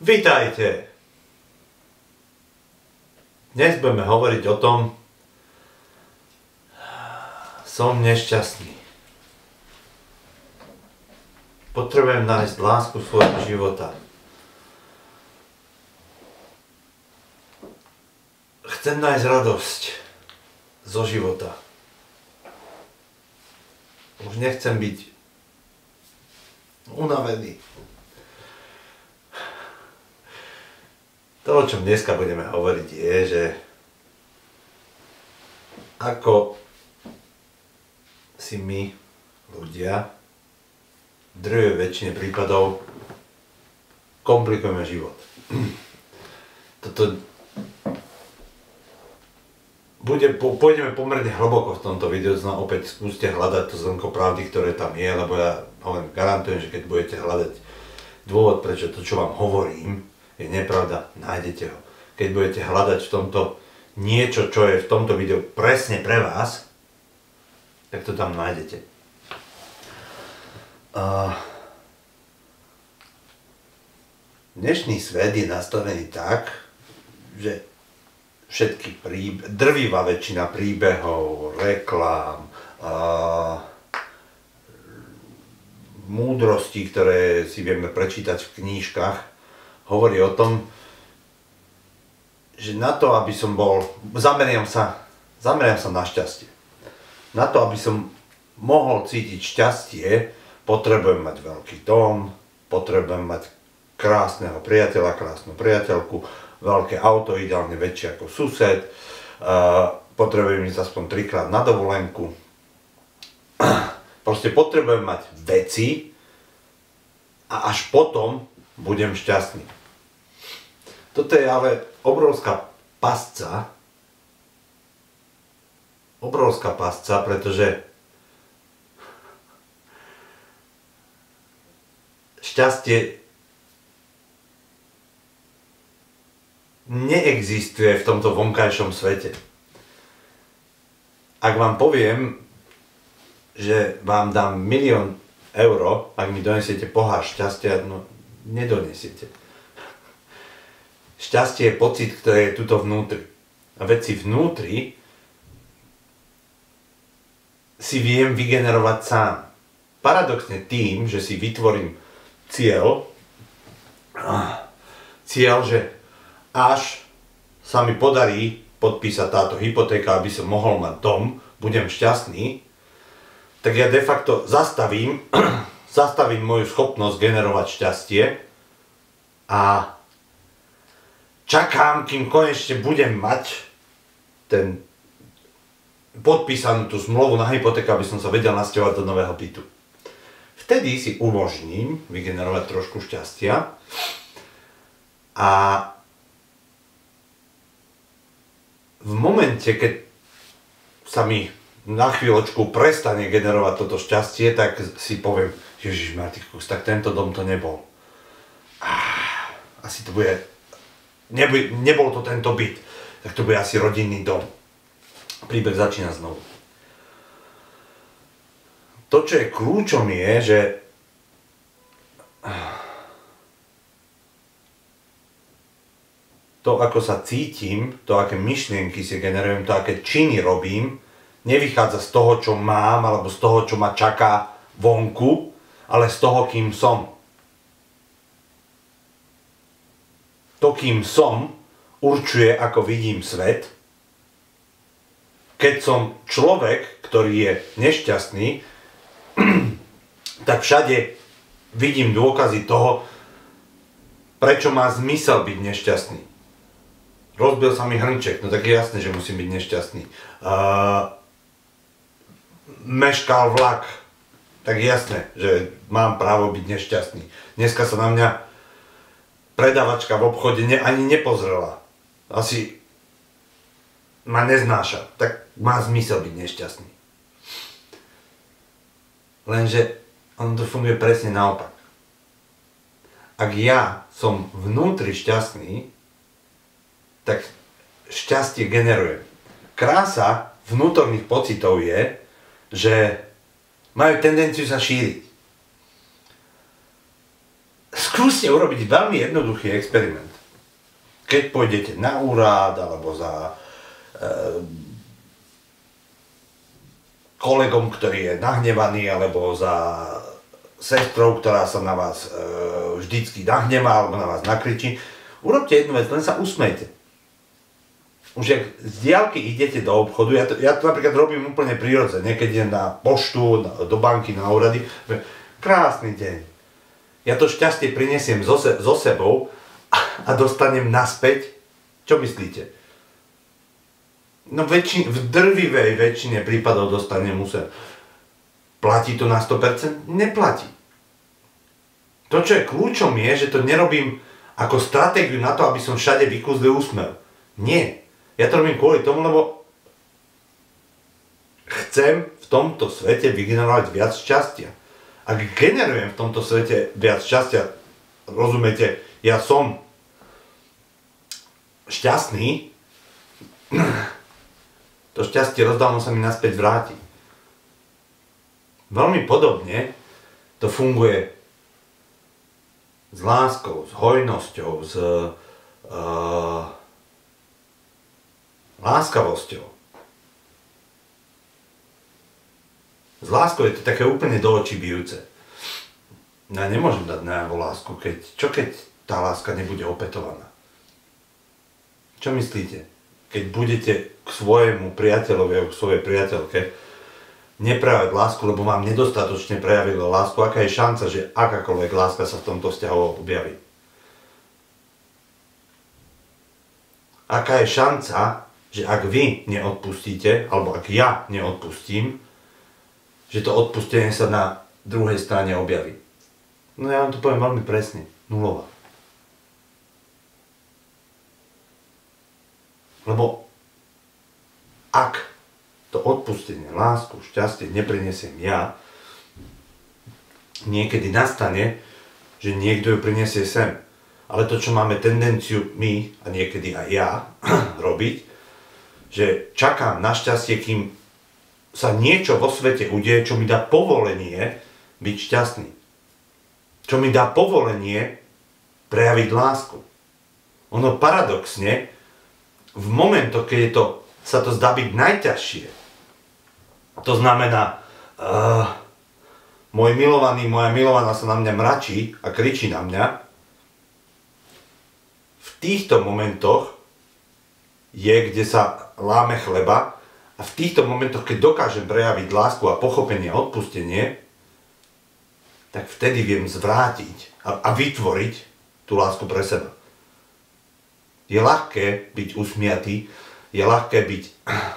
Vitajte! Dnes budeme hovoriť o tom, som nešťastný. Potrebujem nájsť lásku svojho života. Chcem nájsť radosť zo života. Už nechcem byť unavený. To, o čom dneska budeme hovoriť, je, že ako si my, ľudia, v drvivej väčšine prípadov komplikujeme život. Pôjdeme pomerne hlboko v tomto videu, opäť skúste hľadať to zrnko pravdy, ktoré tam je, lebo ja vám garantujem, že keď budete hľadať dôvod, prečo to, čo vám hovorím, je nepravda, nájdete ho. Keď budete hľadať v tomto niečo, čo je v tomto videu presne pre vás, tak to tam nájdete. Dnešný svet je nastavený tak, že drvivá väčšina príbehov, reklám, múdrostí, ktoré si vieme prečítať v knížkach, hovorí o tom, že na to, aby som bol, zameriam sa na šťastie. Na to, aby som mohol cítiť šťastie, potrebujem mať veľký dom, potrebujem mať krásneho priateľa, krásnu priateľku, veľké auto, ideálne väčšie ako sused, potrebujem ísť aspoň 3-krát na dovolenku. Proste potrebujem mať veci a až potom budem šťastný. Toto je ale obrovská pasca, pretože šťastie neexistuje v tomto vonkajšom svete. Ak vám poviem, že vám dám 1 000 000 eur, ak mi donesiete pohár šťastia, no nedonesiete. Šťastie je pocit, ktorý je tuto vnútri. A veci vnútri si viem vygenerovať sám. Paradoxne tým, že si vytvorím cieľ, že až sa mi podarí podpísať táto hypotéka, aby som mohol mať dom, budem šťastný, tak ja de facto zastavím moju schopnosť generovať šťastie a čakám, kým konečne budem mať podpísanú tú zmluvu na hypotéku, aby som sa vedel nasťahovať do nového bytu. Vtedy si umožním vygenerovať trošku šťastia a v momente, keď sa mi na chvíľočku prestane generovať toto šťastie, tak si poviem, Ježišmartikus, tak tento dom to nebol. Asi to bude... Nebol to tento byt, tak to bude asi rodinný dom. Príbeh začína znovu. To, čo je kľúčom, je, že to, ako sa cítim, to, aké myšlienky si generujem, to, aké činy robím, nevychádza z toho, čo mám, alebo z toho, čo ma čaká vonku, ale z toho, kým som. To, kým som, určuje, ako vidím svet. Keď som človek, ktorý je nešťastný, tak všade vidím dôkazy toho, prečo má zmysel byť nešťastný. Rozbil sa mi hrnček, no tak je jasné, že musím byť nešťastný. Meškal vlak, tak je jasné, že mám právo byť nešťastný. Dneska sa na mňa predavačka v obchode ani nepozrela. Asi ma neznáša. Tak má zmysel byť nešťastný. Lenže ono to funguje presne naopak. Ak ja som vnútri šťastný, tak šťastie generujem. Krása vnútorných pocitov je, že majú tendenciu sa šíriť. skúste urobiť veľmi jednoduchý experiment. Keď pôjdete na úrad, alebo za kolegom, ktorý je nahnevaný, alebo za sestrou, ktorá sa na vás vždycky nahnevá, alebo na vás nakričí, urobte jednu vec, len sa usmejte. Už ak z diaľky idete do obchodu, ja to napríklad robím úplne prirodzene, keď idem na poštu, do banky, na úrady, krásny deň. Ja to šťastie prinesiem so sebou a dostanem naspäť. Čo myslíte? No v drvivej väčšine prípadov dostanem musel. Platí to na 100%? Neplatí. To, čo je kľúčom, je, že to nerobím ako stratégiu na to, aby som všade vykúzlil úsmev. Nie. Ja to robím kvôli tomu, lebo chcem v tomto svete vygenerovať viac šťastia. Ak generujem v tomto svete viac šťastia, rozumiete, ja som šťastný, to šťastie rozdávno sa mi naspäť vráti. Veľmi podobne to funguje s láskou, s hojnosťou, s láskavosťou. S láskou je to také úplne do očí bijúce. Ja nemôžem dať najavo lásku, keď tá láska nebude opetovaná. Čo myslíte? Keď budete k svojemu priateľovi alebo k svojej priateľke neprejavať lásku, lebo vám nedostatočne prejavilo lásku, aká je šanca, že akákoľvek láska sa v tomto vzťahu objaví? Aká je šanca, že ak vy neodpustíte, alebo ak ja neodpustím, že to odpustenie sa na druhej strane objaví? No ja vám to poviem veľmi presne. Nulová. Lebo ak to odpustenie, lásku, šťastie neprinesiem ja, niekedy nastane, že niekto ju prinesie sem. Ale to, čo máme tendenciu my, a niekedy aj ja, robiť, že čakám na šťastie, kým sa niečo vo svete udeje, čo mi dá povolenie byť šťastný. Čo mi dá povolenie prejaviť lásku. Ono paradoxne, v momentoch, keď sa to zdá byť najťažšie, to znamená, môj milovaný, moja milovaná sa na mňa mračí a kričí na mňa, v týchto momentoch je, kde sa láme chleba, a v týchto momentoch, keď dokážem prejaviť lásku a pochopenie a odpustenie, tak vtedy viem zvrátiť a vytvoriť tú lásku pre seba. Je ľahké byť usmiatý, je ľahké byť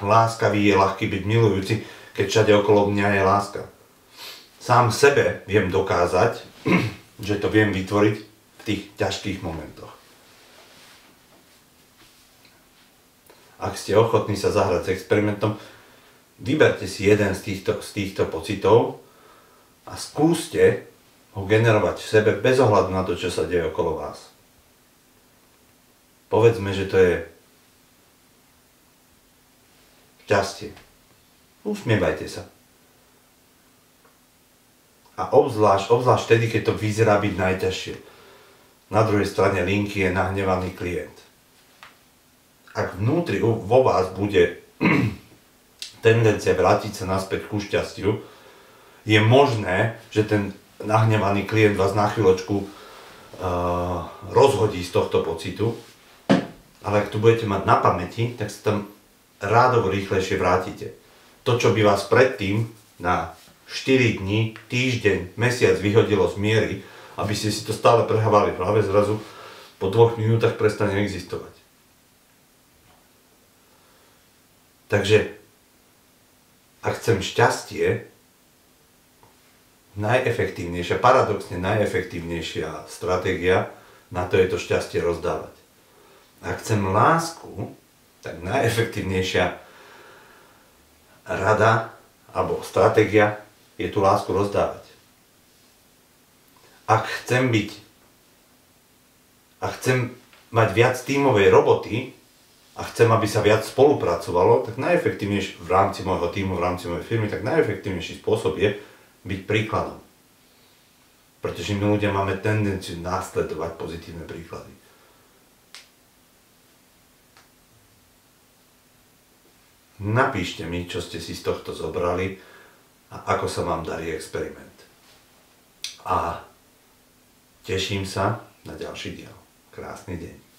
láskavý, je ľahké byť milujúci, keď všade okolo mňa je láska. Sám sebe viem dokázať, že to viem vytvoriť v tých ťažkých momentoch. Ak ste ochotní sa zahrať s experimentom, vyberte si jeden z týchto pocitov a skúste ho generovať v sebe bez ohľadu na to, čo sa deje okolo vás. Povedzme, že to je šťastie. Usmievajte sa. A obzvlášť vtedy, keď to vyzerá byť najťažšie. Na druhej strane linky je nahnevaný klient. Ak vnútri vo vás bude tendencia vrátiť sa naspäť ku šťastiu, je možné, že ten nahnevaný klient vás na chvíľočku rozhodí z tohto pocitu, ale ak tu budete mať na pamäti, tak sa tam rádovo rýchlejšie vrátite. To, čo by vás predtým na 4 dní, týždeň, mesiac vyhodilo z miery, aby ste si to stále prehávali v hlave, zrazu po 2 minútach prestane existovať. Takže, ak chcem šťastie, paradoxne najefektívnejšia stratégia na to je to šťastie rozdávať. Ak chcem lásku, tak najefektívnejšia rada alebo stratégia je tú lásku rozdávať. Ak chcem mať viac tímovej roboty a chcem, aby sa viac spolupracovalo, tak najefektívnejší v rámci môjho tímu, v rámci mojej firmy, tak najefektívnejší spôsob je byť príkladom. Pretože my ľudia máme tendenciu následovať pozitívne príklady. Napíšte mi, čo ste si z tohto zobrali a ako sa vám darí experiment. A teším sa na ďalší diel. Krásny deň.